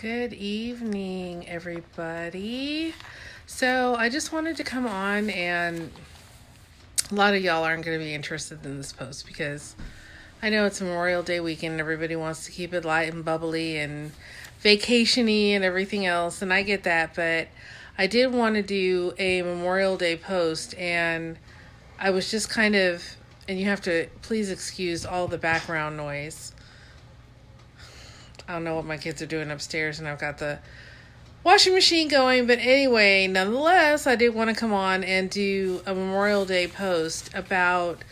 Good evening, everybody. So, I just wanted to come on, and a lot of y'all aren't going to be interested in this post because I know it's Memorial Day weekend and everybody wants to keep it light and bubbly and vacationy and everything else, and I get that, but I did want to do a Memorial Day post, and I was just and you have to please excuse all the background noise. I don't know what my kids are doing upstairs, and I've got the washing machine going. But anyway, nonetheless, I did want to come on and do a Memorial Day post about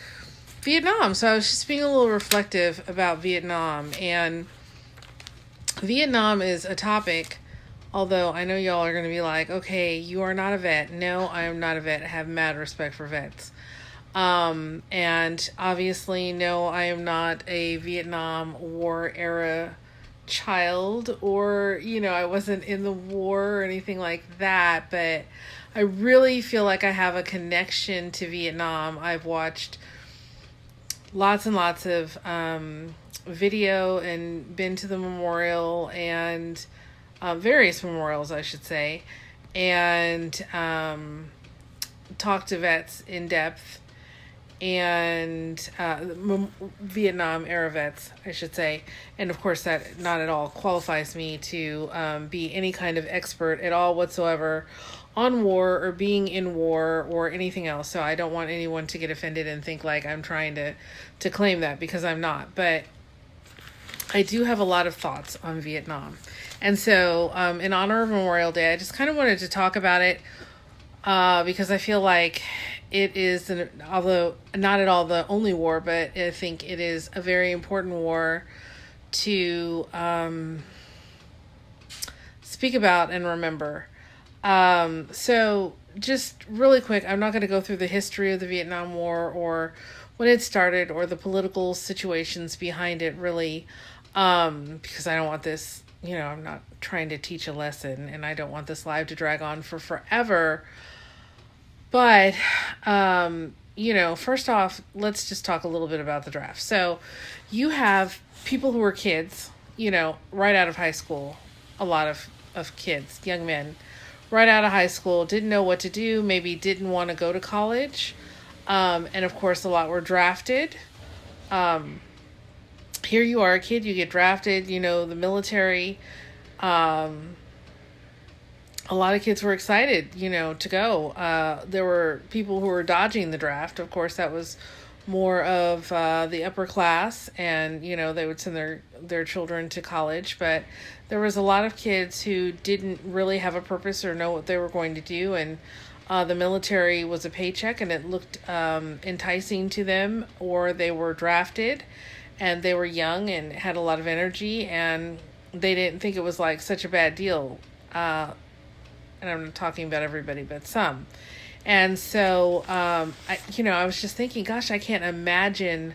Vietnam. So I was just being a little reflective about Vietnam. And Vietnam is a topic, although I know y'all are going to be like, okay, you are not a vet. No, I am not a vet. I have mad respect for vets. And obviously, no, I am not a Vietnam War era child, or I wasn't in the war or anything like that, but I really feel like I have a connection to Vietnam. I've watched lots and lots of video and been to the memorial and various memorials, I should say, and talked to vets in depth, and Vietnam era vets, I should say. And of course, that not at all qualifies me to be any kind of expert at all whatsoever on war or being in war or anything else. So I don't want anyone to get offended and think like I'm trying to claim that, because I'm not. But I do have a lot of thoughts on Vietnam. And so in honor of Memorial Day, I just kind of wanted to talk about it because I feel like it is, although not at all the only war, but I think it is a very important war to speak about and remember. So just really quick, I'm not going to go through the history of the Vietnam War or when it started or the political situations behind it, really, because I don't want this, I'm not trying to teach a lesson, and I don't want this live to drag on for forever. But, first off, let's just talk a little bit about the draft. So you have people who are kids, right out of high school, a lot of kids, young men, right out of high school, didn't know what to do, maybe didn't want to go to college. And of course, a lot were drafted. Here you are, a kid, you get drafted, the military. A lot of kids were excited, to go. There were people who were dodging the draft. Of course, that was more of the upper class, and, they would send their children to college. But there was a lot of kids who didn't really have a purpose or know what they were going to do. And the military was a paycheck, and it looked enticing to them, or they were drafted, and they were young and had a lot of energy, and they didn't think it was like such a bad deal. And I'm not talking about everybody, but some. And so, I was just thinking, gosh, I can't imagine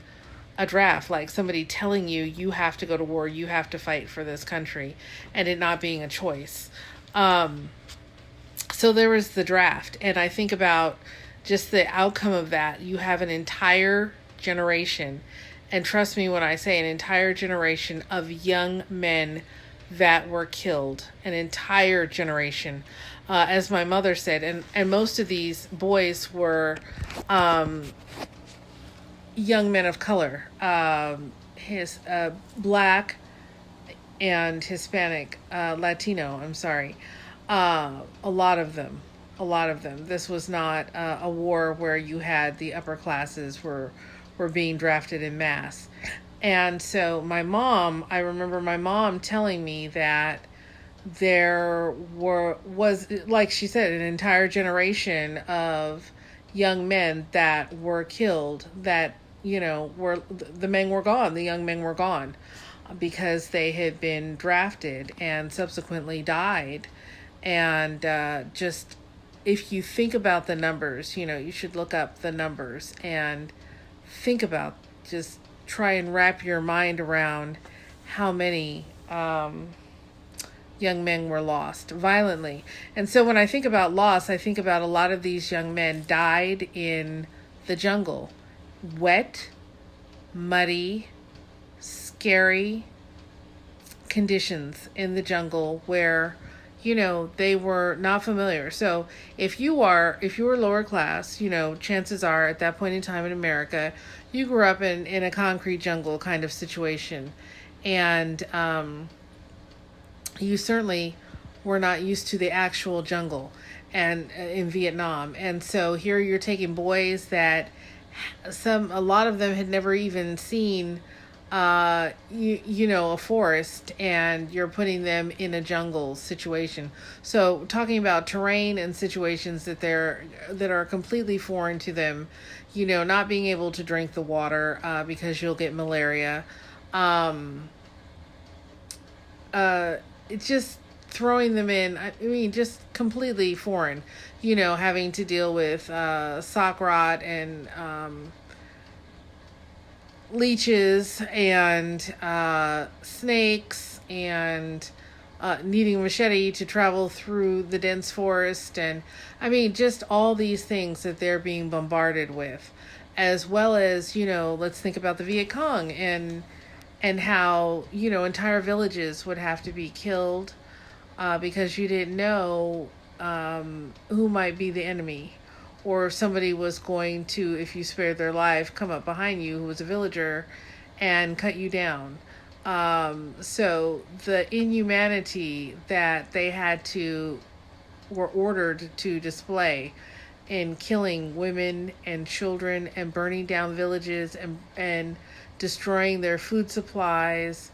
a draft, like somebody telling you have to go to war, you have to fight for this country, and it not being a choice. So there was the draft, and I think about just the outcome of that. You have an entire generation, and trust me when I say an entire generation of young men that were killed, an entire generation. As my mother said, and most of these boys were young men of color, his black and Hispanic, Latino, I'm sorry. A lot of them. This was not a war where you had the upper classes were being drafted en masse. And so I remember my mom telling me that there was, like she said, an entire generation of young men that were killed, that, the men were gone, the young men were gone because they had been drafted and subsequently died. And just, if you think about the numbers, you should look up the numbers and think about, just try and wrap your mind around how many young men were lost violently. And so when I think about loss, I think about a lot of these young men died in the jungle. Wet, muddy, scary, conditions in the jungle where, they were not familiar. So if you were lower class, chances are at that point in time in America, you grew up in a concrete jungle kind of situation. And you certainly were not used to the actual jungle and in Vietnam. And so here you're taking boys that a lot of them had never even seen a forest, and you're putting them in a jungle situation. So talking about terrain and situations that are completely foreign to them, not being able to drink the water because you'll get malaria. It's just throwing them in. I mean, just completely foreign. Having to deal with sock rot and leeches and snakes and needing a machete to travel through the dense forest. And I mean, just all these things that they're being bombarded with, as well as, let's think about the Viet Cong and how, entire villages would have to be killed because you didn't know who might be the enemy, or somebody was going to, if you spared their life, come up behind you who was a villager and cut you down. So the inhumanity that they were ordered to display in killing women and children and burning down villages and destroying their food supplies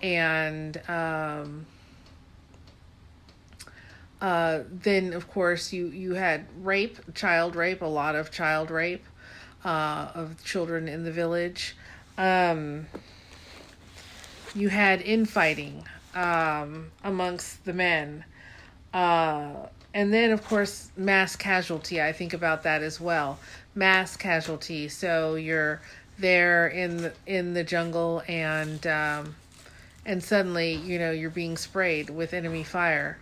and then of course you had child rape, a lot of child rape of children in the village. You had infighting amongst the men. And then of course mass casualty. I think about that as well. Mass casualty. So you're there in the jungle and suddenly, you're being sprayed with enemy fire.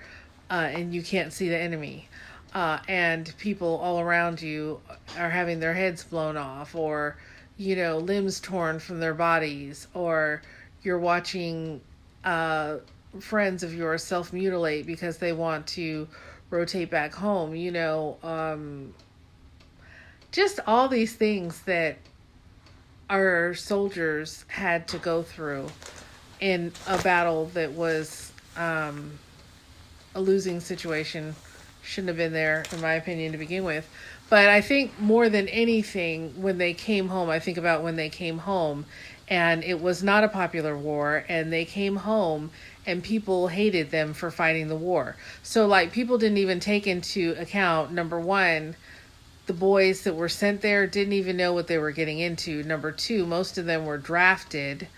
And you can't see the enemy. And people all around you are having their heads blown off, or, limbs torn from their bodies, or you're watching friends of yours self-mutilate because they want to rotate back home. Just all these things that our soldiers had to go through in a battle that was a losing situation. Shouldn't have been there, in my opinion, to begin with. But I think more than anything, when they came home, I think about when they came home and it was not a popular war, and they came home and people hated them for fighting the war. So like, people didn't even take into account, number one, the boys that were sent there didn't even know what they were getting into. Number two, most of them were drafted.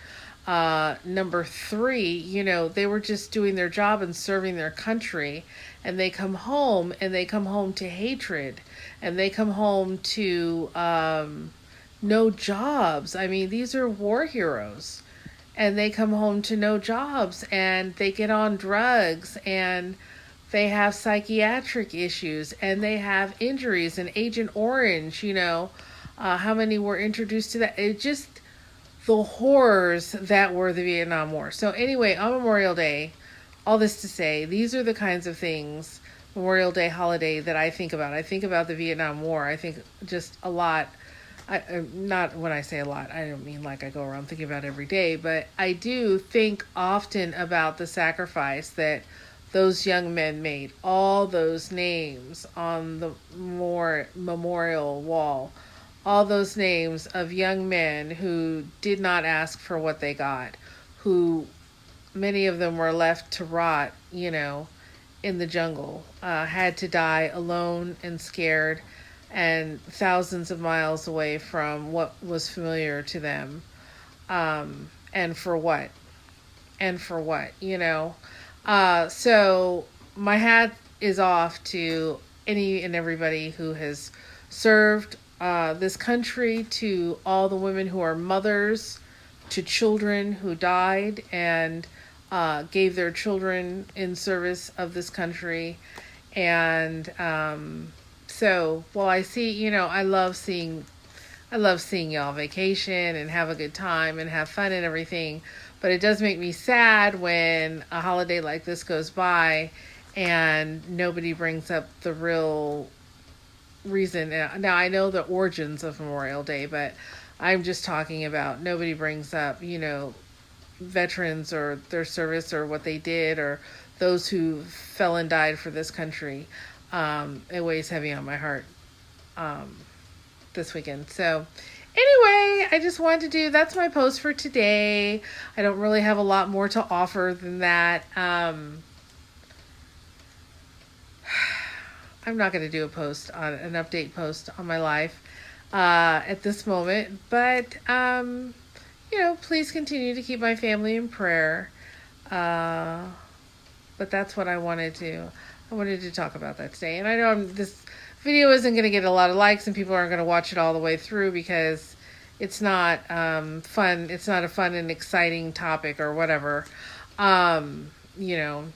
Number three, they were just doing their job and serving their country, and they come home to hatred, and they come home to no jobs. I mean, these are war heroes, and they come home to no jobs, and they get on drugs, and they have psychiatric issues, and they have injuries, and Agent Orange, how many were introduced to that? It just, the horrors that were the Vietnam War. So anyway, on Memorial Day, all this to say, these are the kinds of things, Memorial Day holiday, that I think about. I think about the Vietnam War. I think just a lot. Not when I say a lot, I don't mean like I go around thinking about it every day, but I do think often about the sacrifice that those young men made. All those names on the memorial wall. All those names of young men who did not ask for what they got, who many of them were left to rot, in the jungle, had to die alone and scared and thousands of miles away from what was familiar to them. And for what? So my hat is off to any and everybody who has served this country, to all the women who are mothers to children who died and gave their children in service of this country. And so while I see, I love seeing y'all vacation and have a good time and have fun and everything, But it does make me sad when a holiday like this goes by and nobody brings up the real reason. Now, I know the origins of Memorial Day, but I'm just talking about nobody brings up, veterans or their service or what they did or those who fell and died for this country. It weighs heavy on my heart this weekend. So, anyway, I just wanted to that's my post for today. I don't really have a lot more to offer than that. I'm not going to do an update post on my life at this moment, but please continue to keep my family in prayer. But that's what I wanted to talk about that today. And I know this video isn't going to get a lot of likes and people aren't going to watch it all the way through because it's not fun. It's not a fun and exciting topic or whatever.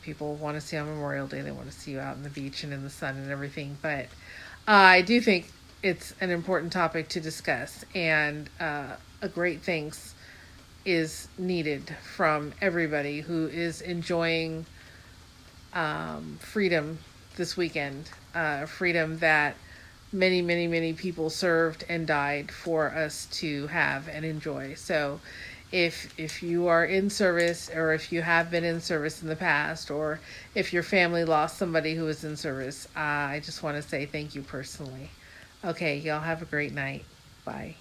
People want to see on Memorial Day. They want to see you out on the beach and in the sun and everything. But I do think it's an important topic to discuss. And a great thanks is needed from everybody who is enjoying freedom this weekend. Freedom that many, many, many people served and died for us to have and enjoy. So if you are in service, or if you have been in service in the past, or if your family lost somebody who was in service, I just want to say thank you personally. Okay, y'all have a great night. Bye.